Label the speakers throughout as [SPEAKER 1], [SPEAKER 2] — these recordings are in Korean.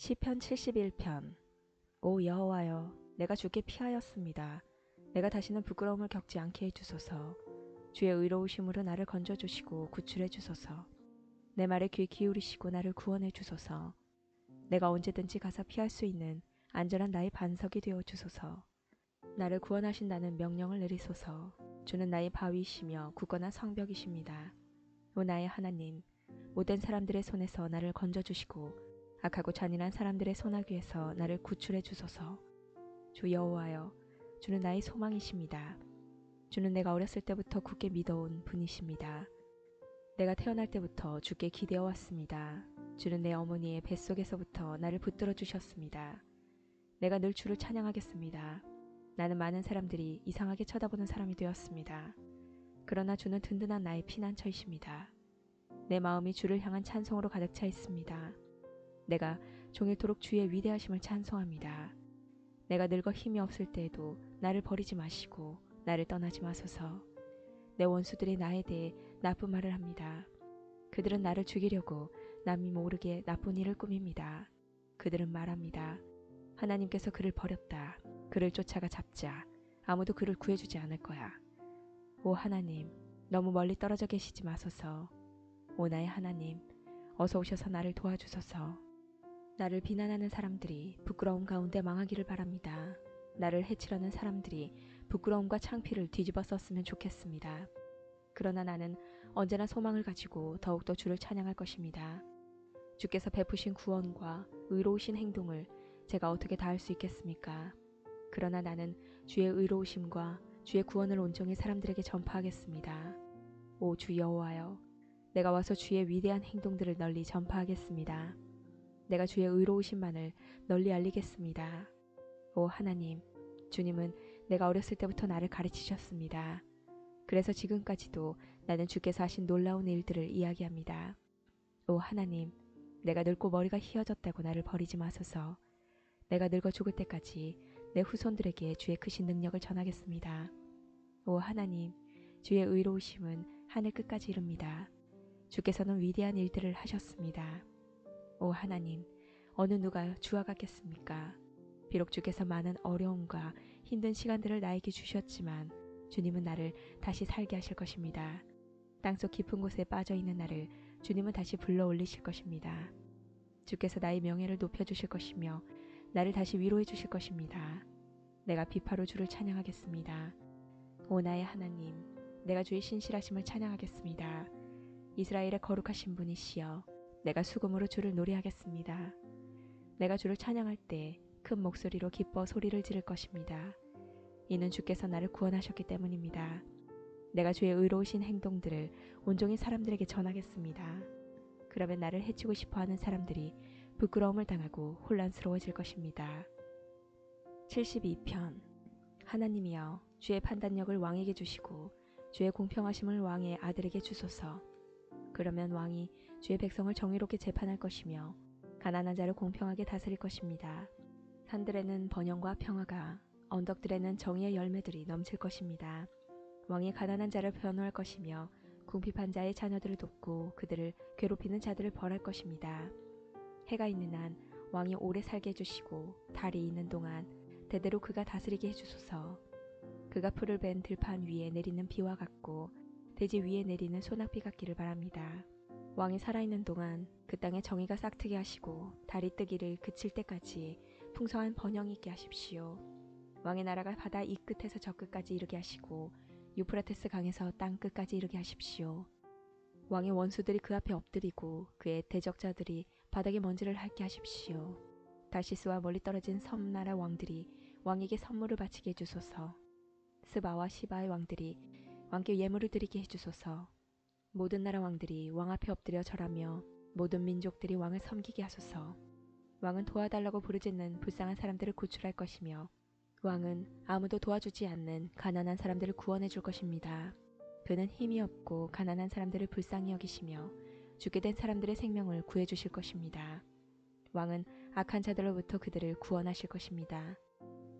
[SPEAKER 1] 시편 71편. 오 여호와여, 내가 주께 피하였습니다. 내가 다시는 부끄러움을 겪지 않게 해주소서. 주의 의로우심으로 나를 건져주시고 구출해 주소서. 내 말에 귀 기울이시고 나를 구원해 주소서. 내가 언제든지 가서 피할 수 있는 안전한 나의 반석이 되어 주소서. 나를 구원하신다는 명령을 내리소서. 주는 나의 바위이시며 굳건한 성벽이십니다. 오 나의 하나님, 못된 사람들의 손에서 나를 건져주시고 악하고 잔인한 사람들의 소나귀에서 나를 구출해 주소서. 주 여호와여, 주는 나의 소망이십니다. 주는 내가 어렸을 때부터 굳게 믿어온 분이십니다. 내가 태어날 때부터 주께 기대어 왔습니다. 주는 내 어머니의 뱃속에서부터 나를 붙들어 주셨습니다. 내가 늘 주를 찬양하겠습니다. 나는 많은 사람들이 이상하게 쳐다보는 사람이 되었습니다. 그러나 주는 든든한 나의 피난처이십니다. 내 마음이 주를 향한 찬송으로 가득 차 있습니다. 내가 종일토록 주의 위대하심을 찬송합니다. 내가 늙어 힘이 없을 때에도 나를 버리지 마시고 나를 떠나지 마소서. 내 원수들이 나에 대해 나쁜 말을 합니다. 그들은 나를 죽이려고 남이 모르게 나쁜 일을 꾸밉니다. 그들은 말합니다. 하나님께서 그를 버렸다. 그를 쫓아가 잡자. 아무도 그를 구해주지 않을 거야. 오 하나님, 너무 멀리 떨어져 계시지 마소서. 오 나의 하나님, 어서 오셔서 나를 도와주소서. 나를 비난하는 사람들이 부끄러움 가운데 망하기를 바랍니다. 나를 해치려는 사람들이 부끄러움과 창피를 뒤집어 썼으면 좋겠습니다. 그러나 나는 언제나 소망을 가지고 더욱더 주를 찬양할 것입니다. 주께서 베푸신 구원과 의로우신 행동을 제가 어떻게 다할 수 있겠습니까? 그러나 나는 주의 의로우심과 주의 구원을 온종일 사람들에게 전파하겠습니다. 오 주 여호와여, 내가 와서 주의 위대한 행동들을 널리 전파하겠습니다. 내가 주의 의로우심만을 널리 알리겠습니다. 오 하나님, 주님은 내가 어렸을 때부터 나를 가르치셨습니다. 그래서 지금까지도 나는 주께서 하신 놀라운 일들을 이야기합니다. 오 하나님, 내가 늙고 머리가 휘어졌다고 나를 버리지 마소서. 내가 늙어 죽을 때까지 내 후손들에게 주의 크신 능력을 전하겠습니다. 오 하나님, 주의 의로우심은 하늘 끝까지 이릅니다. 주께서는 위대한 일들을 하셨습니다. 오 하나님, 어느 누가 주와 같겠습니까? 비록 주께서 많은 어려움과 힘든 시간들을 나에게 주셨지만 주님은 나를 다시 살게 하실 것입니다. 땅속 깊은 곳에 빠져있는 나를 주님은 다시 불러 올리실 것입니다. 주께서 나의 명예를 높여주실 것이며 나를 다시 위로해 주실 것입니다. 내가 비파로 주를 찬양하겠습니다. 오 나의 하나님, 내가 주의 신실하심을 찬양하겠습니다. 이스라엘의 거룩하신 분이시여, 내가 수금으로 주를 노래하겠습니다. 내가 주를 찬양할 때 큰 목소리로 기뻐 소리를 지를 것입니다. 이는 주께서 나를 구원하셨기 때문입니다. 내가 주의 의로우신 행동들을 온종일 사람들에게 전하겠습니다. 그러면 나를 해치고 싶어하는 사람들이 부끄러움을 당하고 혼란스러워질 것입니다. 72편. 하나님이여, 주의 판단력을 왕에게 주시고 주의 공평하심을 왕의 아들에게 주소서. 그러면 왕이 주의 백성을 정의롭게 재판할 것이며 가난한 자를 공평하게 다스릴 것입니다. 산들에는 번영과 평화가, 언덕들에는 정의의 열매들이 넘칠 것입니다. 왕이 가난한 자를 변호할 것이며 궁핍한 자의 자녀들을 돕고 그들을 괴롭히는 자들을 벌할 것입니다. 해가 있는 한 왕이 오래 살게 해주시고 달이 있는 동안 대대로 그가 다스리게 해주소서. 그가 풀을 벤 들판 위에 내리는 비와 같고 대지 위에 내리는 소낙비 같기를 바랍니다. 왕이 살아있는 동안 그 땅에 정의가 싹트게 하시고 달이 뜨기를 그칠 때까지 풍성한 번영이 있게 하십시오. 왕의 나라가 바다 이 끝에서 저 끝까지 이르게 하시고 유프라테스 강에서 땅 끝까지 이르게 하십시오. 왕의 원수들이 그 앞에 엎드리고 그의 대적자들이 바닥에 먼지를 핥게 하십시오. 다시스와 멀리 떨어진 섬나라 왕들이 왕에게 선물을 바치게 해주소서. 스바와 시바의 왕들이 왕께 예물을 드리게 해주소서. 모든 나라 왕들이 왕 앞에 엎드려 절하며 모든 민족들이 왕을 섬기게 하소서. 왕은 도와달라고 부르짖는 불쌍한 사람들을 구출할 것이며 왕은 아무도 도와주지 않는 가난한 사람들을 구원해 줄 것입니다. 그는 힘이 없고 가난한 사람들을 불쌍히 여기시며 죽게 된 사람들의 생명을 구해 주실 것입니다. 왕은 악한 자들로부터 그들을 구원하실 것입니다.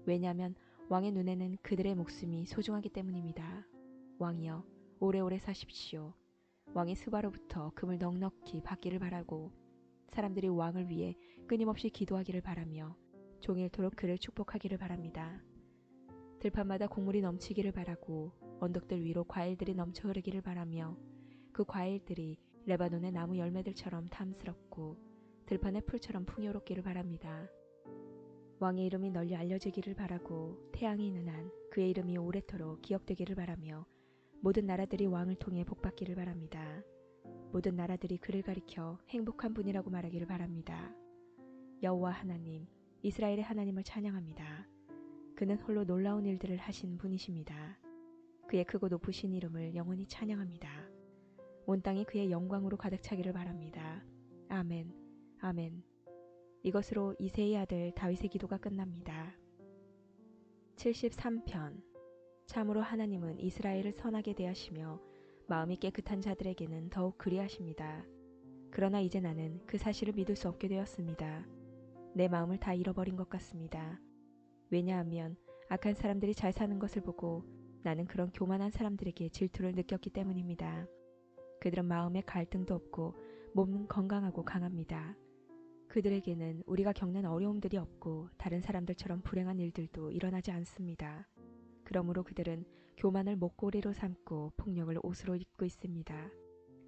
[SPEAKER 1] 왜냐하면 왕의 눈에는 그들의 목숨이 소중하기 때문입니다. 왕이여, 오래오래 사십시오. 왕이 스바로부터 금을 넉넉히 받기를 바라고 사람들이 왕을 위해 끊임없이 기도하기를 바라며 종일토록 그를 축복하기를 바랍니다. 들판마다 곡물이 넘치기를 바라고 언덕들 위로 과일들이 넘쳐 흐르기를 바라며 그 과일들이 레바논의 나무 열매들처럼 탐스럽고 들판의 풀처럼 풍요롭기를 바랍니다. 왕의 이름이 널리 알려지기를 바라고 태양이 있는 한 그의 이름이 오래도록 기억되기를 바라며 모든 나라들이 왕을 통해 복받기를 바랍니다. 모든 나라들이 그를 가리켜 행복한 분이라고 말하기를 바랍니다. 여호와 하나님, 이스라엘의 하나님을 찬양합니다. 그는 홀로 놀라운 일들을 하신 분이십니다. 그의 크고 높으신 이름을 영원히 찬양합니다. 온 땅이 그의 영광으로 가득 차기를 바랍니다. 아멘, 아멘. 이것으로 이새의 아들 다윗의 기도가 끝납니다. 73편. 참으로 하나님은 이스라엘을 선하게 대하시며 마음이 깨끗한 자들에게는 더욱 그리하십니다. 그러나 이제 나는 그 사실을 믿을 수 없게 되었습니다. 내 마음을 다 잃어버린 것 같습니다. 왜냐하면 악한 사람들이 잘 사는 것을 보고 나는 그런 교만한 사람들에게 질투를 느꼈기 때문입니다. 그들은 마음에 갈등도 없고 몸은 건강하고 강합니다. 그들에게는 우리가 겪는 어려움들이 없고 다른 사람들처럼 불행한 일들도 일어나지 않습니다. 그러므로 그들은 교만을 목걸이로 삼고 폭력을 옷으로 입고 있습니다.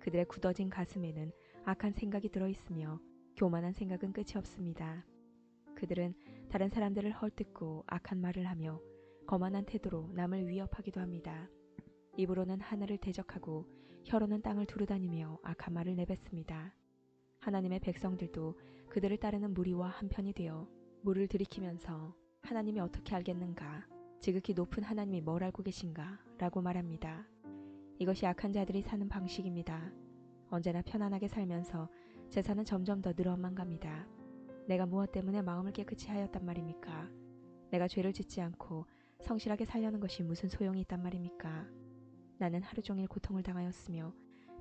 [SPEAKER 1] 그들의 굳어진 가슴에는 악한 생각이 들어있으며 교만한 생각은 끝이 없습니다. 그들은 다른 사람들을 헐뜯고 악한 말을 하며 거만한 태도로 남을 위협하기도 합니다. 입으로는 하늘을 대적하고 혀로는 땅을 두루다니며 악한 말을 내뱉습니다. 하나님의 백성들도 그들을 따르는 무리와 한편이 되어 물을 들이키면서 하나님이 어떻게 알겠는가? 지극히 높은 하나님이 뭘 알고 계신가? 라고 말합니다. 이것이 악한 자들이 사는 방식입니다. 언제나 편안하게 살면서 재산은 점점 더 늘어만 갑니다. 내가 무엇 때문에 마음을 깨끗이 하였단 말입니까? 내가 죄를 짓지 않고 성실하게 살려는 것이 무슨 소용이 있단 말입니까? 나는 하루 종일 고통을 당하였으며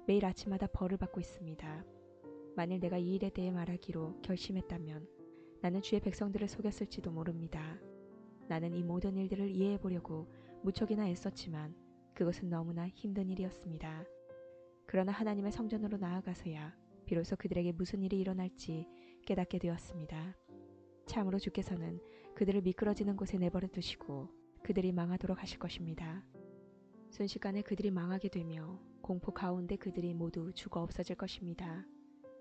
[SPEAKER 1] 매일 아침마다 벌을 받고 있습니다. 만일 내가 이 일에 대해 말하기로 결심했다면 나는 주의 백성들을 속였을지도 모릅니다. 나는 이 모든 일들을 이해해 보려고 무척이나 애썼지만 그것은 너무나 힘든 일이었습니다. 그러나 하나님의 성전으로 나아가서야 비로소 그들에게 무슨 일이 일어날지 깨닫게 되었습니다. 참으로 주께서는 그들을 미끄러지는 곳에 내버려 두시고 그들이 망하도록 하실 것입니다. 순식간에 그들이 망하게 되며 공포 가운데 그들이 모두 죽어 없어질 것입니다.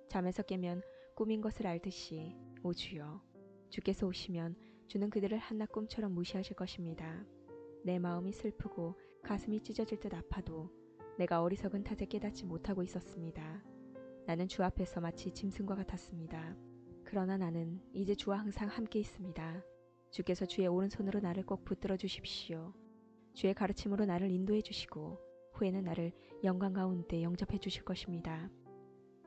[SPEAKER 1] 잠에서 깨면 꿈인 것을 알듯이 오 주여, 주께서 오시면 주는 그들을 한낱 꿈처럼 무시하실 것입니다. 내 마음이 슬프고 가슴이 찢어질 듯 아파도 내가 어리석은 탓에 깨닫지 못하고 있었습니다. 나는 주 앞에서 마치 짐승과 같았습니다. 그러나 나는 이제 주와 항상 함께 있습니다. 주께서 주의 오른손으로 나를 꼭 붙들어 주십시오. 주의 가르침으로 나를 인도해 주시고 후에는 나를 영광 가운데 영접해 주실 것입니다.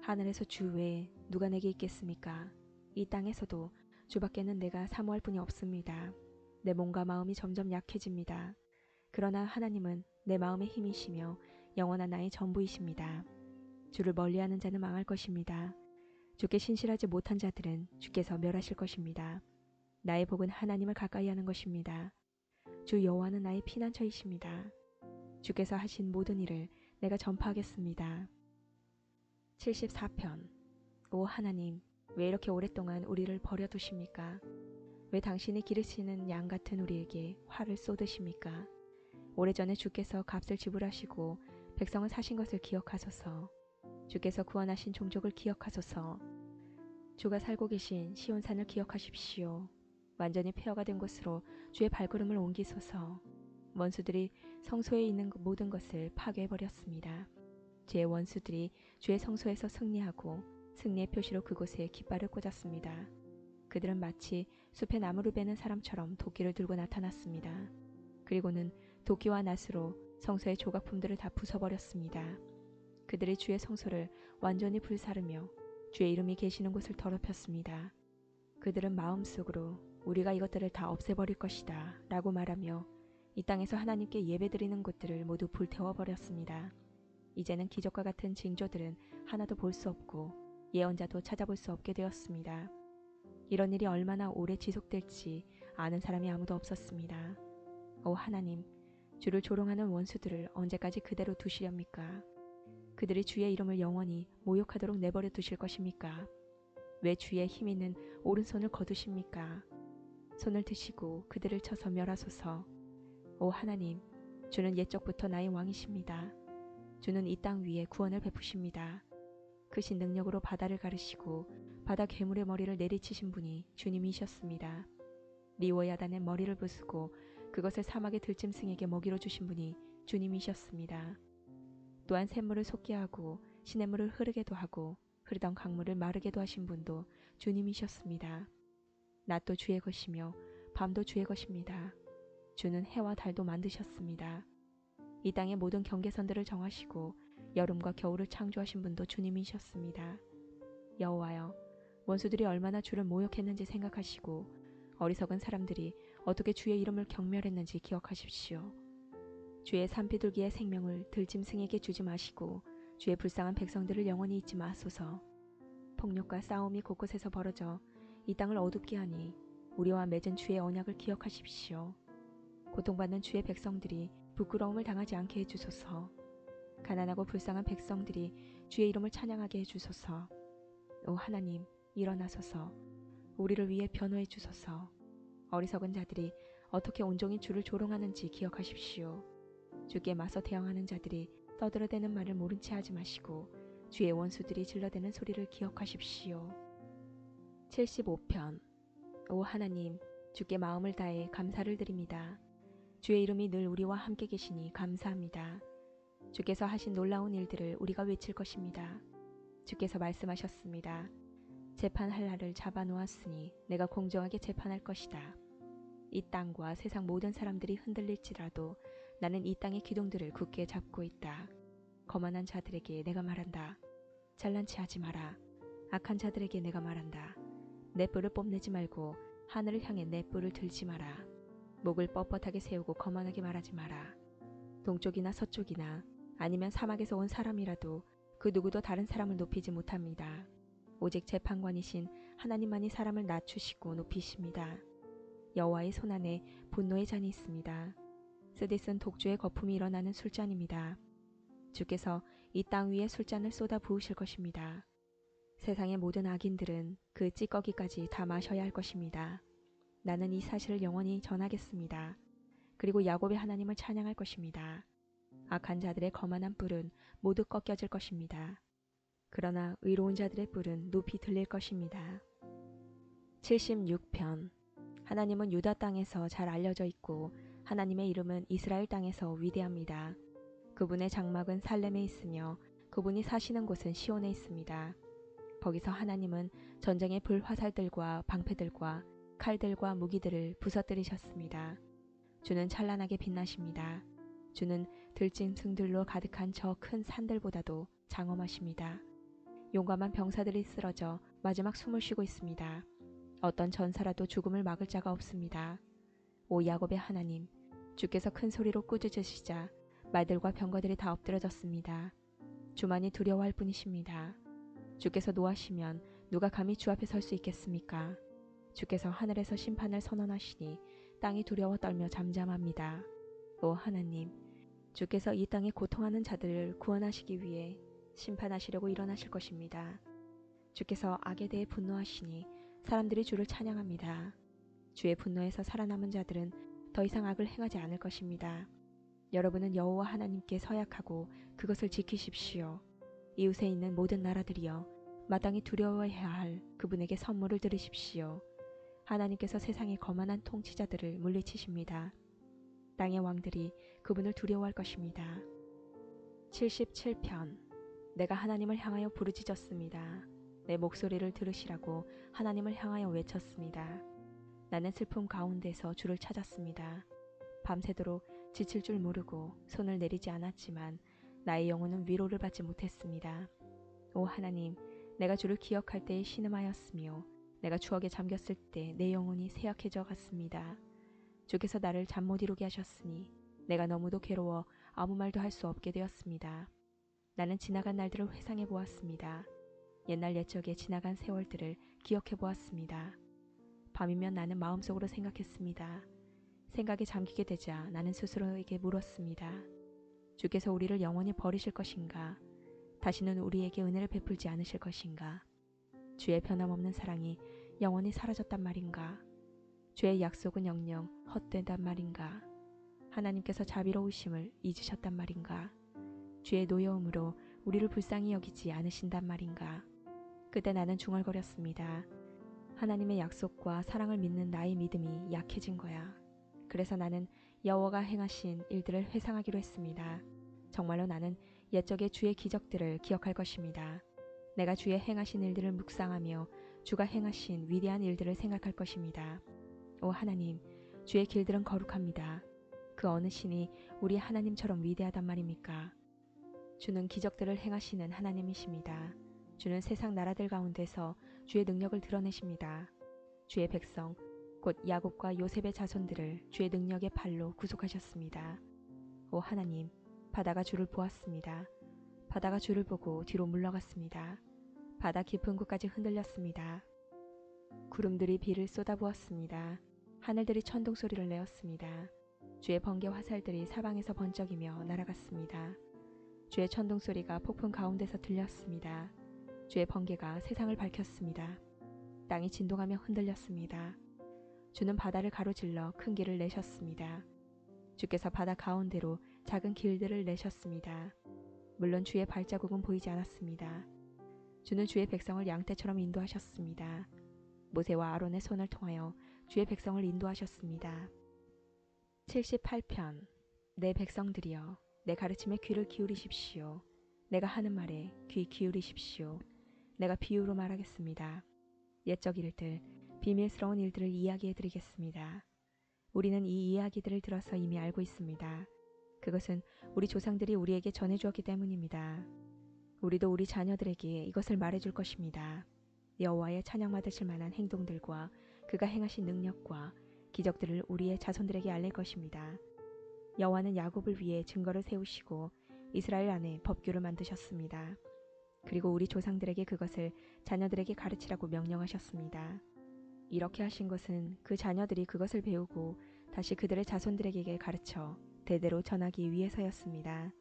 [SPEAKER 1] 하늘에서 주 외에 누가 내게 있겠습니까? 이 땅에서도 주밖에는 내가 사모할 분이 없습니다. 내 몸과 마음이 점점 약해집니다. 그러나 하나님은 내 마음의 힘이시며 영원한 나의 전부이십니다. 주를 멀리하는 자는 망할 것입니다. 주께 신실하지 못한 자들은 주께서 멸하실 것입니다. 나의 복은 하나님을 가까이 하는 것입니다. 주 여호와는 나의 피난처이십니다. 주께서 하신 모든 일을 내가 전파하겠습니다. 74편. 오 하나님, 왜 이렇게 오랫동안 우리를 버려두십니까? 왜 당신이 기르시는 양 같은 우리에게 화를 쏟으십니까? 오래전에 주께서 값을 지불하시고 백성을 사신 것을 기억하소서. 주께서 구원하신 종족을 기억하소서. 주가 살고 계신 시온산을 기억하십시오. 완전히 폐허가 된 곳으로 주의 발걸음을 옮기소서. 원수들이 성소에 있는 모든 것을 파괴해버렸습니다. 제 원수들이 주의 성소에서 승리하고 승리의 표시로 그곳에 깃발을 꽂았습니다. 그들은 마치 숲에 나무를 베는 사람처럼 도끼를 들고 나타났습니다. 그리고는 도끼와 낫으로 성소의 조각품들을 다 부숴버렸습니다. 그들이 주의 성소를 완전히 불사르며 주의 이름이 계시는 곳을 더럽혔습니다. 그들은 마음속으로 우리가 이것들을 다 없애버릴 것이다 라고 말하며 이 땅에서 하나님께 예배드리는 곳들을 모두 불태워버렸습니다. 이제는 기적과 같은 징조들은 하나도 볼 수 없고 예언자도 찾아볼 수 없게 되었습니다. 이런 일이 얼마나 오래 지속될지 아는 사람이 아무도 없었습니다. 오 하나님, 주를 조롱하는 원수들을 언제까지 그대로 두시렵니까? 그들이 주의 이름을 영원히 모욕하도록 내버려 두실 것입니까? 왜 주의 힘 있는 오른손을 거두십니까? 손을 드시고 그들을 쳐서 멸하소서. 오 하나님, 주는 옛적부터 나의 왕이십니다. 주는 이 땅 위에 구원을 베푸십니다. 크신 능력으로 바다를 가르시고 바다 괴물의 머리를 내리치신 분이 주님이셨습니다. 리워야단의 머리를 부수고 그것을 사막의 들짐승에게 먹이로 주신 분이 주님이셨습니다. 또한 샘물을 솟게 하고 시냇물을 흐르게도 하고 흐르던 강물을 마르게도 하신 분도 주님이셨습니다. 낮도 주의 것이며 밤도 주의 것입니다. 주는 해와 달도 만드셨습니다. 이 땅의 모든 경계선들을 정하시고 여름과 겨울을 창조하신 분도 주님이셨습니다. 여호와여, 원수들이 얼마나 주를 모욕했는지 생각하시고 어리석은 사람들이 어떻게 주의 이름을 경멸했는지 기억하십시오. 주의 산비둘기의 생명을 들짐승에게 주지 마시고 주의 불쌍한 백성들을 영원히 잊지 마소서. 폭력과 싸움이 곳곳에서 벌어져 이 땅을 어둡게 하니 우리와 맺은 주의 언약을 기억하십시오. 고통받는 주의 백성들이 부끄러움을 당하지 않게 해주소서. 가난하고 불쌍한 백성들이 주의 이름을 찬양하게 해주소서. 오 하나님, 일어나소서. 우리를 위해 변호해 주소서. 어리석은 자들이 어떻게 온종일 주를 조롱하는지 기억하십시오. 주께 맞서 대항하는 자들이 떠들어대는 말을 모른 채 하지 마시고 주의 원수들이 질러대는 소리를 기억하십시오. 75편. 오 하나님, 주께 마음을 다해 감사를 드립니다. 주의 이름이 늘 우리와 함께 계시니 감사합니다. 주께서 하신 놀라운 일들을 우리가 외칠 것입니다. 주께서 말씀하셨습니다. 재판할 날을 잡아놓았으니 내가 공정하게 재판할 것이다. 이 땅과 세상 모든 사람들이 흔들릴지라도 나는 이 땅의 기둥들을 굳게 잡고 있다. 거만한 자들에게 내가 말한다. 잘난 체 하지 마라. 악한 자들에게 내가 말한다. 내 뿔을 뽐내지 말고 하늘을 향해 내 뿔을 들지 마라. 목을 뻣뻣하게 세우고 거만하게 말하지 마라. 동쪽이나 서쪽이나 아니면 사막에서 온 사람이라도 그 누구도 다른 사람을 높이지 못합니다. 오직 재판관이신 하나님만이 사람을 낮추시고 높이십니다. 여호와의 손안에 분노의 잔이 있습니다. 쓰디쓴 독주의 거품이 일어나는 술잔입니다. 주께서 이 땅 위에 술잔을 쏟아 부으실 것입니다. 세상의 모든 악인들은 그 찌꺼기까지 다 마셔야 할 것입니다. 나는 이 사실을 영원히 전하겠습니다. 그리고 야곱의 하나님을 찬양할 것입니다. 악한 자들의 거만한 뿔은 모두 꺾여질 것입니다. 그러나 의로운 자들의 뿔은 높이 들릴 것입니다. 76편. 하나님은 유다 땅에서 잘 알려져 있고 하나님의 이름은 이스라엘 땅에서 위대합니다. 그분의 장막은 살렘에 있으며 그분이 사시는 곳은 시온에 있습니다. 거기서 하나님은 전쟁의 불화살들과 방패들과 칼들과 무기들을 부서뜨리셨습니다. 주는 찬란하게 빛나십니다. 주는 들짐승들로 가득한 저 큰 산들보다도 장엄하십니다. 용감한 병사들이 쓰러져 마지막 숨을 쉬고 있습니다. 어떤 전사라도 죽음을 막을 자가 없습니다. 오 야곱의 하나님, 주께서 큰 소리로 꾸짖으시자 말들과 병거들이 다 엎드러졌습니다. 주만이 두려워할 뿐이십니다. 주께서 노하시면 누가 감히 주 앞에 설 수 있겠습니까? 주께서 하늘에서 심판을 선언하시니 땅이 두려워 떨며 잠잠합니다. 오 하나님, 주께서 이 땅에 고통하는 자들을 구원하시기 위해 심판하시려고 일어나실 것입니다. 주께서 악에 대해 분노하시니 사람들이 주를 찬양합니다. 주의 분노에서 살아남은 자들은 더 이상 악을 행하지 않을 것입니다. 여러분은 여호와 하나님께 서약하고 그것을 지키십시오. 이웃에 있는 모든 나라들이여 마땅히 두려워해야 할 그분에게 선물을 드리십시오. 하나님께서 세상의 거만한 통치자들을 물리치십니다. 땅의 왕들이 그분을 두려워할 것입니다. 77편. 내가 하나님을 향하여 부르짖었습니다. 내 목소리를 들으시라고 하나님을 향하여 외쳤습니다. 나는 슬픔 가운데서 주를 찾았습니다. 밤새도록 지칠 줄 모르고 손을 내리지 않았지만 나의 영혼은 위로를 받지 못했습니다. 오 하나님, 내가 주를 기억할 때에 신음하였으며 내가 추억에 잠겼을 때 내 영혼이 쇠약해져 갔습니다. 주께서 나를 잠 못 이루게 하셨으니 내가 너무도 괴로워 아무 말도 할 수 없게 되었습니다. 나는 지나간 날들을 회상해 보았습니다. 옛날 옛적에 지나간 세월들을 기억해 보았습니다. 밤이면 나는 마음속으로 생각했습니다. 생각에 잠기게 되자 나는 스스로에게 물었습니다. 주께서 우리를 영원히 버리실 것인가? 다시는 우리에게 은혜를 베풀지 않으실 것인가? 주의 변함없는 사랑이 영원히 사라졌단 말인가? 주의 약속은 영영 헛되단 말인가? 하나님께서 자비로우심을 잊으셨단 말인가? 주의 노여움으로 우리를 불쌍히 여기지 않으신단 말인가? 그때 나는 중얼거렸습니다. 하나님의 약속과 사랑을 믿는 나의 믿음이 약해진 거야. 그래서 나는 여호와가 행하신 일들을 회상하기로 했습니다. 정말로 나는 옛적의 주의 기적들을 기억할 것입니다. 내가 주의 행하신 일들을 묵상하며 주가 행하신 위대한 일들을 생각할 것입니다. 오 하나님, 주의 길들은 거룩합니다. 그 어느 신이 우리 하나님처럼 위대하단 말입니까? 주는 기적들을 행하시는 하나님이십니다. 주는 세상 나라들 가운데서 주의 능력을 드러내십니다. 주의 백성, 곧 야곱과 요셉의 자손들을 주의 능력의 팔로 구속하셨습니다. 오 하나님, 바다가 주를 보았습니다. 바다가 주를 보고 뒤로 물러갔습니다. 바다 깊은 곳까지 흔들렸습니다. 구름들이 비를 쏟아부었습니다. 하늘들이 천둥 소리를 내었습니다. 주의 번개 화살들이 사방에서 번쩍이며 날아갔습니다. 주의 천둥 소리가 폭풍 가운데서 들렸습니다. 주의 번개가 세상을 밝혔습니다. 땅이 진동하며 흔들렸습니다. 주는 바다를 가로질러 큰 길을 내셨습니다. 주께서 바다 가운데로 작은 길들을 내셨습니다. 물론 주의 발자국은 보이지 않았습니다. 주는 주의 백성을 양떼처럼 인도하셨습니다. 모세와 아론의 손을 통하여 주의 백성을 인도하셨습니다. 78편. 내 백성들이여, 내 가르침에 귀를 기울이십시오. 내가 하는 말에 귀 기울이십시오. 내가 비유로 말하겠습니다. 옛적 일들, 비밀스러운 일들을 이야기해 드리겠습니다. 우리는 이 이야기들을 들어서 이미 알고 있습니다. 그것은 우리 조상들이 우리에게 전해주었기 때문입니다. 우리도 우리 자녀들에게 이것을 말해줄 것입니다. 여호와의 찬양 받으실 만한 행동들과 그가 행하신 능력과 기적들을 우리의 자손들에게 알릴 것입니다. 여호와는 야곱을 위해 증거를 세우시고 이스라엘 안에 법규를 만드셨습니다. 그리고 우리 조상들에게 그것을 자녀들에게 가르치라고 명령하셨습니다. 이렇게 하신 것은 그 자녀들이 그것을 배우고 다시 그들의 자손들에게 가르쳐 대대로 전하기 위해서였습니다.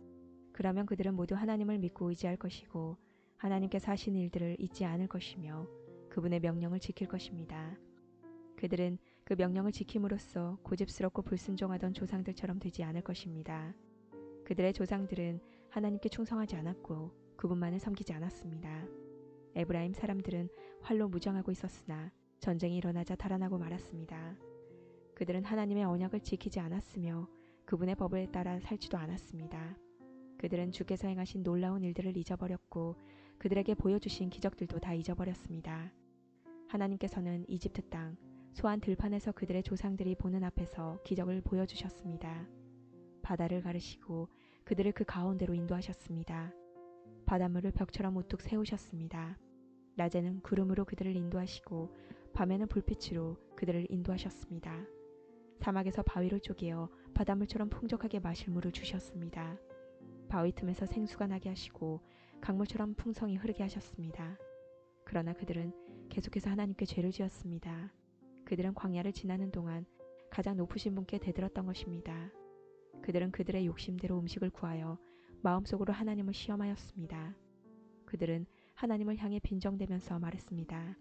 [SPEAKER 1] 그러면 그들은 모두 하나님을 믿고 의지할 것이고 하나님께서 하신 일들을 잊지 않을 것이며 그분의 명령을 지킬 것입니다. 그들은 그 명령을 지킴으로써 고집스럽고 불순종하던 조상들처럼 되지 않을 것입니다. 그들의 조상들은 하나님께 충성하지 않았고 그분만을 섬기지 않았습니다. 에브라임 사람들은 활로 무장하고 있었으나 전쟁이 일어나자 달아나고 말았습니다. 그들은 하나님의 언약을 지키지 않았으며 그분의 법을 따라 살지도 않았습니다. 그들은 주께서 행하신 놀라운 일들을 잊어버렸고 그들에게 보여주신 기적들도 다 잊어버렸습니다. 하나님께서는 이집트 땅, 소한 들판에서 그들의 조상들이 보는 앞에서 기적을 보여주셨습니다. 바다를 가르시고 그들을 그 가운데로 인도하셨습니다. 바닷물을 벽처럼 우뚝 세우셨습니다. 낮에는 구름으로 그들을 인도하시고 밤에는 불빛으로 그들을 인도하셨습니다. 사막에서 바위를 쪼개어 바닷물처럼 풍족하게 마실 물을 주셨습니다. 바위 틈에서 생수가 나게 하시고 강물처럼 풍성히 흐르게 하셨습니다. 그러나 그들은 계속해서 하나님께 죄를 지었습니다. 그들은 광야를 지나는 동안 가장 높으신 분께 대들었던 것입니다. 그들은 그들의 욕심대로 음식을 구하여 마음속으로 하나님을 시험하였습니다. 그들은 하나님을 향해 빈정대면서 말했습니다.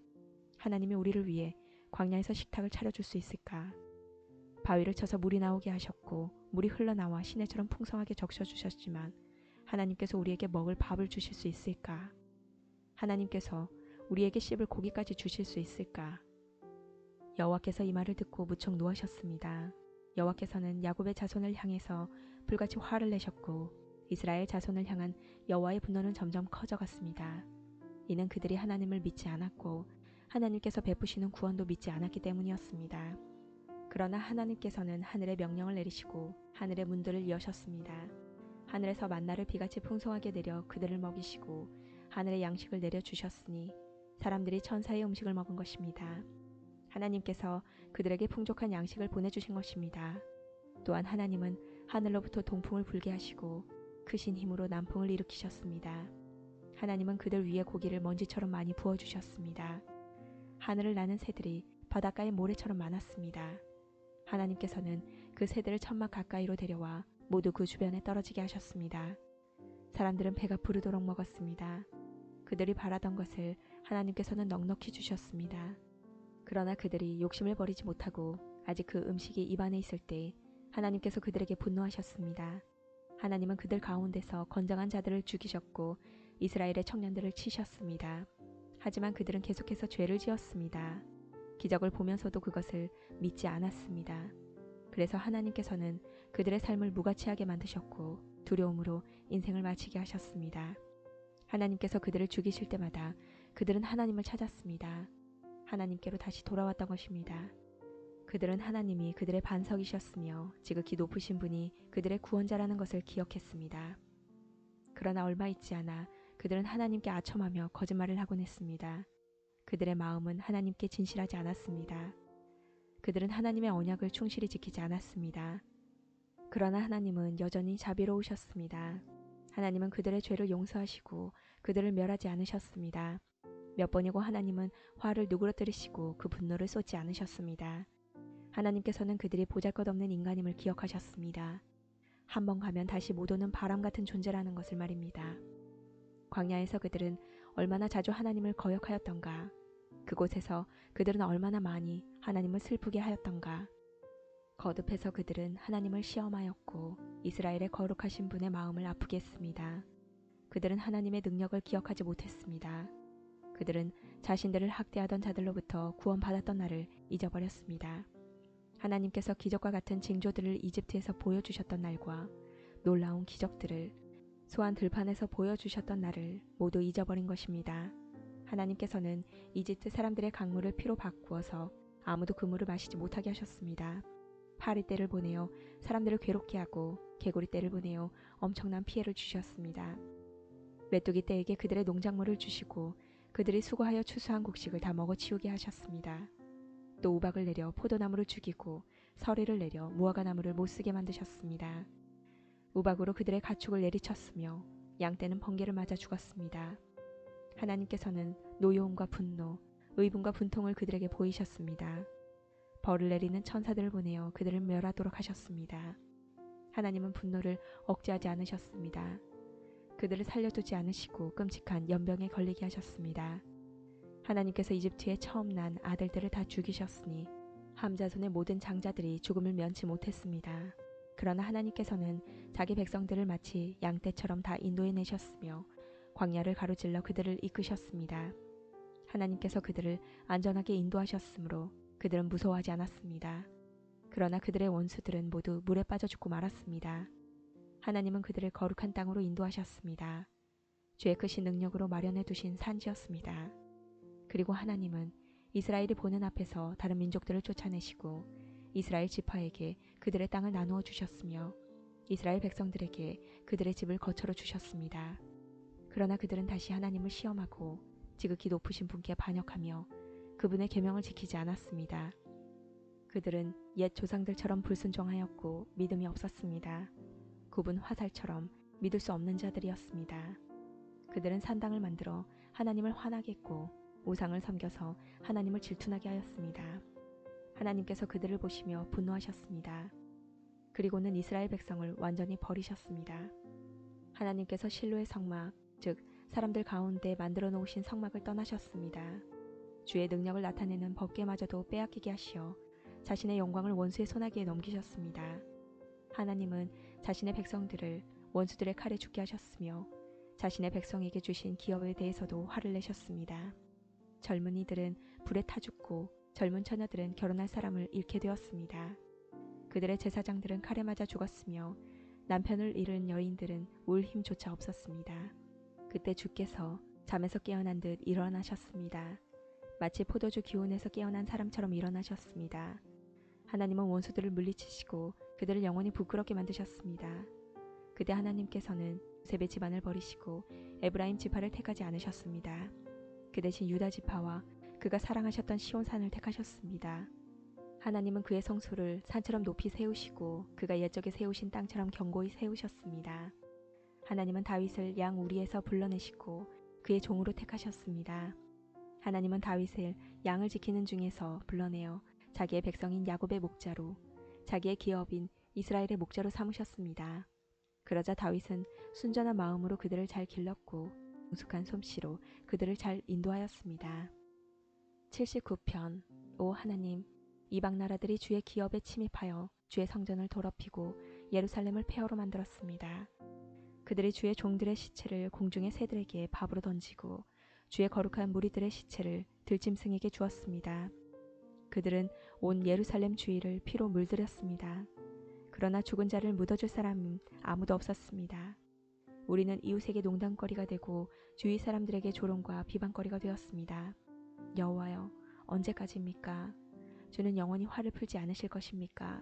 [SPEAKER 1] 하나님이 우리를 위해 광야에서 식탁을 차려줄 수 있을까? 바위를 쳐서 물이 나오게 하셨고 물이 흘러나와 시내처럼 풍성하게 적셔주셨지만 하나님께서 우리에게 먹을 밥을 주실 수 있을까? 하나님께서 우리에게 씹을 고기까지 주실 수 있을까? 여호와께서 이 말을 듣고 무척 노하셨습니다. 여호와께서는 야곱의 자손을 향해서 불같이 화를 내셨고 이스라엘 자손을 향한 여호와의 분노는 점점 커져갔습니다. 이는 그들이 하나님을 믿지 않았고 하나님께서 베푸시는 구원도 믿지 않았기 때문이었습니다. 그러나 하나님께서는 하늘의 명령을 내리시고 하늘의 문들을 여셨습니다. 하늘에서 만나를 비같이 풍성하게 내려 그들을 먹이시고 하늘의 양식을 내려주셨으니 사람들이 천사의 음식을 먹은 것입니다. 하나님께서 그들에게 풍족한 양식을 보내주신 것입니다. 또한 하나님은 하늘로부터 동풍을 불게 하시고 크신 힘으로 남풍을 일으키셨습니다. 하나님은 그들 위에 고기를 먼지처럼 많이 부어주셨습니다. 하늘을 나는 새들이 바닷가의 모래처럼 많았습니다. 하나님께서는 그 새들을 천막 가까이로 데려와 모두 그 주변에 떨어지게 하셨습니다. 사람들은 배가 부르도록 먹었습니다. 그들이 바라던 것을 하나님께서는 넉넉히 주셨습니다. 그러나 그들이 욕심을 버리지 못하고 아직 그 음식이 입안에 있을 때 하나님께서 그들에게 분노하셨습니다. 하나님은 그들 가운데서 건장한 자들을 죽이셨고 이스라엘의 청년들을 치셨습니다. 하지만 그들은 계속해서 죄를 지었습니다. 기적을 보면서도 그것을 믿지 않았습니다. 그래서 하나님께서는 그들의 삶을 무가치하게 만드셨고 두려움으로 인생을 마치게 하셨습니다. 하나님께서 그들을 죽이실 때마다 그들은 하나님을 찾았습니다. 하나님께로 다시 돌아왔던 것입니다. 그들은 하나님이 그들의 반석이셨으며 지극히 높으신 분이 그들의 구원자라는 것을 기억했습니다. 그러나 얼마 있지 않아 그들은 하나님께 아첨하며 거짓말을 하곤 했습니다. 그들의 마음은 하나님께 진실하지 않았습니다. 그들은 하나님의 언약을 충실히 지키지 않았습니다. 그러나 하나님은 여전히 자비로우셨습니다. 하나님은 그들의 죄를 용서하시고 그들을 멸하지 않으셨습니다. 몇 번이고 하나님은 화를 누그러뜨리시고 그 분노를 쏟지 않으셨습니다. 하나님께서는 그들이 보잘것없는 인간임을 기억하셨습니다. 한 번 가면 다시 못 오는 바람 같은 존재라는 것을 말입니다. 광야에서 그들은 얼마나 자주 하나님을 거역하였던가. 그곳에서 그들은 얼마나 많이 하나님을 슬프게 하였던가. 거듭해서 그들은 하나님을 시험하였고 이스라엘의 거룩하신 분의 마음을 아프게 했습니다. 그들은 하나님의 능력을 기억하지 못했습니다. 그들은 자신들을 학대하던 자들로부터 구원받았던 날을 잊어버렸습니다. 하나님께서 기적과 같은 징조들을 이집트에서 보여주셨던 날과 놀라운 기적들을 소한 들판에서 보여주셨던 날을 모두 잊어버린 것입니다. 하나님께서는 이집트 사람들의 강물을 피로 바꾸어서 아무도 그 물을 마시지 못하게 하셨습니다. 파리 떼를 보내어 사람들을 괴롭게 하고 개구리 떼를 보내어 엄청난 피해를 주셨습니다. 메뚜기 떼에게 그들의 농작물을 주시고 그들이 수고하여 추수한 곡식을 다 먹어치우게 하셨습니다. 또 우박을 내려 포도나무를 죽이고 서리를 내려 무화과나무를 못쓰게 만드셨습니다. 우박으로 그들의 가축을 내리쳤으며 양떼는 번개를 맞아 죽었습니다. 하나님께서는 노여움과 분노, 의분과 분통을 그들에게 보이셨습니다. 벌을 내리는 천사들을 보내어 그들을 멸하도록 하셨습니다. 하나님은 분노를 억제하지 않으셨습니다. 그들을 살려두지 않으시고 끔찍한 연병에 걸리게 하셨습니다. 하나님께서 이집트에 처음 난 아들들을 다 죽이셨으니 함자손의 모든 장자들이 죽음을 면치 못했습니다. 그러나 하나님께서는 자기 백성들을 마치 양떼처럼 다 인도해 내셨으며 광야를 가로질러 그들을 이끄셨습니다. 하나님께서 그들을 안전하게 인도하셨으므로 그들은 무서워하지 않았습니다. 그러나 그들의 원수들은 모두 물에 빠져 죽고 말았습니다. 하나님은 그들을 거룩한 땅으로 인도하셨습니다. 죄의 크신 능력으로 마련해 두신 산지였습니다. 그리고 하나님은 이스라엘이 보는 앞에서 다른 민족들을 쫓아내시고 이스라엘 지파에게 그들의 땅을 나누어 주셨으며 이스라엘 백성들에게 그들의 집을 거처로 주셨습니다. 그러나 그들은 다시 하나님을 시험하고 지극히 높으신 분께 반역하며 그분의 계명을 지키지 않았습니다. 그들은 옛 조상들처럼 불순종하였고 믿음이 없었습니다. 굽은 화살처럼 믿을 수 없는 자들이었습니다. 그들은 산당을 만들어 하나님을 화나게 했고 우상을 섬겨서 하나님을 질투나게 하였습니다. 하나님께서 그들을 보시며 분노하셨습니다. 그리고는 이스라엘 백성을 완전히 버리셨습니다. 하나님께서 실로의 성막, 즉 사람들 가운데 만들어 놓으신 성막을 떠나셨습니다. 주의 능력을 나타내는 법궤마저도 빼앗기게 하시어 자신의 영광을 원수의 손아귀에 넘기셨습니다. 하나님은 자신의 백성들을 원수들의 칼에 죽게 하셨으며 자신의 백성에게 주신 기업에 대해서도 화를 내셨습니다. 젊은이들은 불에 타 죽고 젊은 처녀들은 결혼할 사람을 잃게 되었습니다. 그들의 제사장들은 칼에 맞아 죽었으며 남편을 잃은 여인들은 울 힘조차 없었습니다. 그때 주께서 잠에서 깨어난 듯 일어나셨습니다. 마치 포도주 기운에서 깨어난 사람처럼 일어나셨습니다. 하나님은 원수들을 물리치시고 그들을 영원히 부끄럽게 만드셨습니다. 그때 하나님께서는 요셉의 집안을 버리시고 에브라임 지파를 택하지 않으셨습니다. 그 대신 유다 지파와 그가 사랑하셨던 시온산을 택하셨습니다. 하나님은 그의 성소를 산처럼 높이 세우시고 그가 옛적에 세우신 땅처럼 견고히 세우셨습니다. 하나님은 다윗을 양 우리에서 불러내시고 그의 종으로 택하셨습니다. 하나님은 다윗을 양을 지키는 중에서 불러내어 자기의 백성인 야곱의 목자로 자기의 기업인 이스라엘의 목자로 삼으셨습니다. 그러자 다윗은 순전한 마음으로 그들을 잘 길렀고 능숙한 솜씨로 그들을 잘 인도하였습니다. 79편. 오 하나님, 이방 나라들이 주의 기업에 침입하여 주의 성전을 더럽히고 예루살렘을 폐허로 만들었습니다. 그들이 주의 종들의 시체를 공중의 새들에게 밥으로 던지고 주의 거룩한 무리들의 시체를 들짐승에게 주었습니다. 그들은 온 예루살렘 주위를 피로 물들였습니다. 그러나 죽은 자를 묻어줄 사람은 아무도 없었습니다. 우리는 이웃에게 농담거리가 되고 주위 사람들에게 조롱과 비방거리가 되었습니다. 여호와여, 언제까지입니까? 주는 영원히 화를 풀지 않으실 것입니까?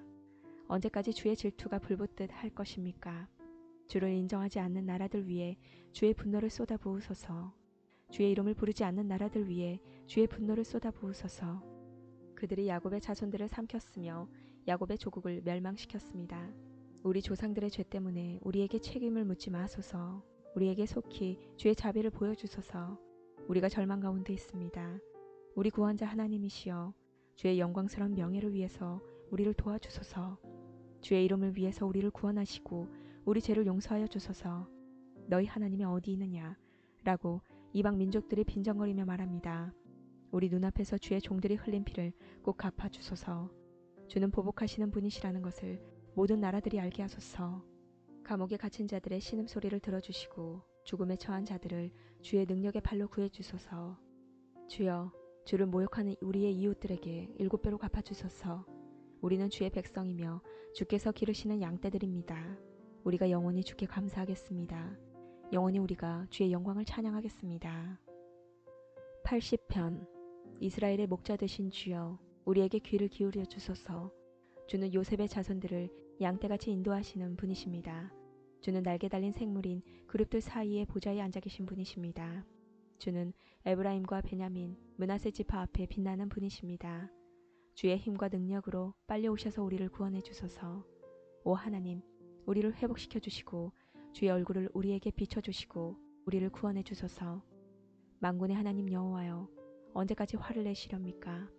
[SPEAKER 1] 언제까지 주의 질투가 불붙듯 할 것입니까? 주를 인정하지 않는 나라들 위에 주의 분노를 쏟아부으소서. 주의 이름을 부르지 않는 나라들 위에 주의 분노를 쏟아부으소서. 그들이 야곱의 자손들을 삼켰으며 야곱의 조국을 멸망시켰습니다. 우리 조상들의 죄 때문에 우리에게 책임을 묻지 마소서. 우리에게 속히 주의 자비를 보여주소서. 우리가 절망 가운데 있습니다. 우리 구원자 하나님이시여, 주의 영광스러운 명예를 위해서 우리를 도와주소서. 주의 이름을 위해서 우리를 구원하시고 우리 죄를 용서하여 주소서. 너희 하나님이 어디 있느냐? 라고 이방 민족들이 빈정거리며 말합니다. 우리 눈앞에서 주의 종들이 흘린 피를 꼭 갚아주소서. 주는 보복하시는 분이시라는 것을 모든 나라들이 알게 하소서. 감옥에 갇힌 자들의 신음소리를 들어주시고 죽음에 처한 자들을 주의 능력의 팔로 구해주소서. 주여, 주를 모욕하는 우리의 이웃들에게 7배로 갚아주소서. 우리는 주의 백성이며 주께서 기르시는 양떼들입니다. 우리가 영원히 주께 감사하겠습니다. 영원히 우리가 주의 영광을 찬양하겠습니다. 80편. 이스라엘의 목자 되신 주여, 우리에게 귀를 기울여 주소서. 주는 요셉의 자손들을 양떼같이 인도하시는 분이십니다. 주는 날개 달린 생물인 그룹들 사이에 보좌에 앉아 계신 분이십니다. 주는 에브라임과 베냐민, 므낫세 지파 앞에 빛나는 분이십니다. 주의 힘과 능력으로 빨리 오셔서 우리를 구원해 주소서. 오 하나님, 우리를 회복시켜 주시고 주의 얼굴을 우리에게 비춰주시고 우리를 구원해 주소서. 만군의 하나님 여호와여, 언제까지 화를 내시렵니까?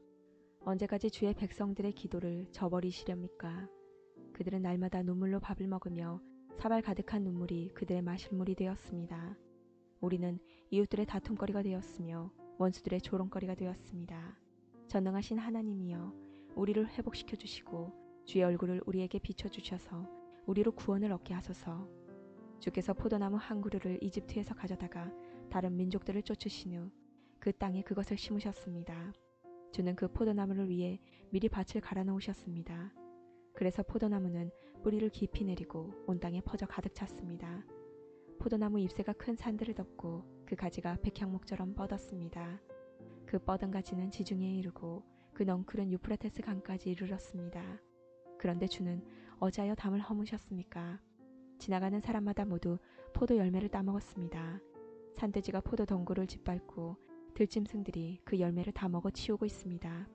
[SPEAKER 1] 언제까지 주의 백성들의 기도를 저버리시렵니까? 그들은 날마다 눈물로 밥을 먹으며 사발 가득한 눈물이 그들의 마실 물이 되었습니다. 우리는 이웃들의 다툼거리가 되었으며 원수들의 조롱거리가 되었습니다. 전능하신 하나님이여, 우리를 회복시켜 주시고 주의 얼굴을 우리에게 비춰주셔서 우리로 구원을 얻게 하소서. 주께서 포도나무 한 그루를 이집트에서 가져다가 다른 민족들을 쫓으신 후 그 땅에 그것을 심으셨습니다. 주는 그 포도나무를 위해 미리 밭을 갈아 놓으셨습니다. 그래서 포도나무는 뿌리를 깊이 내리고 온 땅에 퍼져 가득 찼습니다. 포도나무 잎새가 큰 산들을 덮고 그 가지가 백향목처럼 뻗었습니다. 그 뻗은 가지는 지중해에 이르고 그 넝쿨은 유프라테스 강까지 이르렀습니다. 그런데 주는 어찌하여 담을 허무셨습니까? 지나가는 사람마다 모두 포도 열매를 따먹었습니다. 산돼지가 포도 덩굴을 짓밟고 들짐승들이 그 열매를 다 먹어 치우고 있습니다.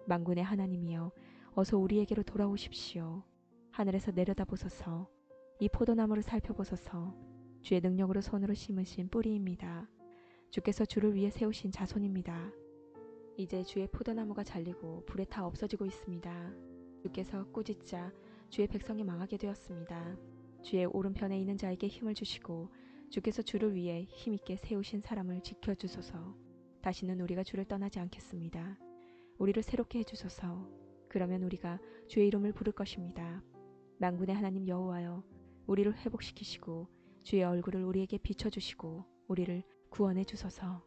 [SPEAKER 1] 만군의 하나님이여, 어서 우리에게로 돌아오십시오. 하늘에서 내려다보소서. 이 포도나무를 살펴보소서. 주의 능력으로 손으로 심으신 뿌리입니다. 주께서 주를 위해 세우신 자손입니다. 이제 주의 포도나무가 잘리고 불에 타 없어지고 있습니다. 주께서 꾸짖자 주의 백성이 망하게 되었습니다. 주의 오른편에 있는 자에게 힘을 주시고 주께서 주를 위해 힘있게 세우신 사람을 지켜주소서. 다시는 우리가 주를 떠나지 않겠습니다. 우리를 새롭게 해주소서. 그러면 우리가 주의 이름을 부를 것입니다. 만군의 하나님 여호와여, 우리를 회복시키시고 주의 얼굴을 우리에게 비춰주시고 우리를 구원해 주소서.